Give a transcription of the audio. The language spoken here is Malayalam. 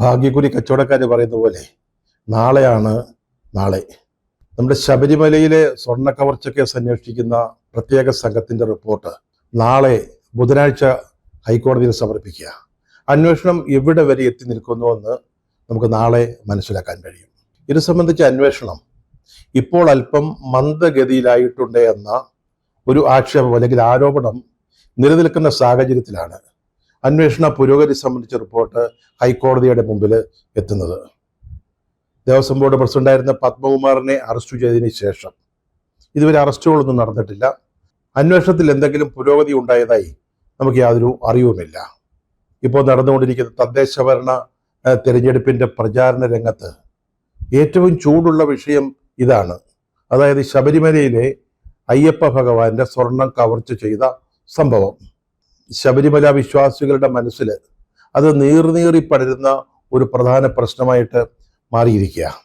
ഭാഗ്യക്കുറി കച്ചവടക്കാർ പറയുന്ന പോലെ നാളെയാണ് നാളെ. നമ്മുടെ ശബരിമലയിലെ സ്വർണ്ണ കവർച്ച കേസ് അന്വേഷിക്കുന്ന പ്രത്യേക സംഘത്തിന്റെ റിപ്പോർട്ട് നാളെ ബുധനാഴ്ച ഹൈക്കോടതിയിൽ സമർപ്പിക്കുക. അന്വേഷണം എവിടെ വരെ എത്തി നിൽക്കുന്നുവെന്ന് നമുക്ക് നാളെ മനസ്സിലാക്കാൻ കഴിയും. ഇത് സംബന്ധിച്ച അന്വേഷണം ഇപ്പോൾ അല്പം മന്ദഗതിയിലായിട്ടുണ്ട് എന്ന ഒരു ആക്ഷേപം അല്ലെങ്കിൽ ആരോപണം നിലനിൽക്കുന്ന സാഹചര്യത്തിലാണ് അന്വേഷണ പുരോഗതി സംബന്ധിച്ച റിപ്പോർട്ട് ഹൈക്കോടതിയുടെ മുമ്പിൽ എത്തുന്നത്. ദേവസ്വം ബോർഡ് പ്രസിഡന്റായിരുന്ന പത്മകുമാറിനെ അറസ്റ്റ് ചെയ്തതിന് ശേഷം ഇതുവരെ അറസ്റ്റുകളൊന്നും നടന്നിട്ടില്ല. അന്വേഷണത്തിൽ എന്തെങ്കിലും പുരോഗതി ഉണ്ടായതായി നമുക്ക് യാതൊരു അറിവുമില്ല. ഇപ്പോൾ നടന്നുകൊണ്ടിരിക്കുന്ന തദ്ദേശഭരണ തിരഞ്ഞെടുപ്പിന്റെ പ്രചാരണ രംഗത്ത് ഏറ്റവും ചൂടുള്ള വിഷയം ഇതാണ്. അതായത് ശബരിമലയിലെ അയ്യപ്പ ഭഗവാന്റെ സ്വർണം കവർച്ച ചെയ്ത സംഭവം. ശബരിമല വിശ്വാസികളുടെ മനസ്സിൽ അത് നീറി പടരുന്ന ഒരു പ്രധാന പ്രശ്നമായിട്ട് മാറിയിരിക്കുക.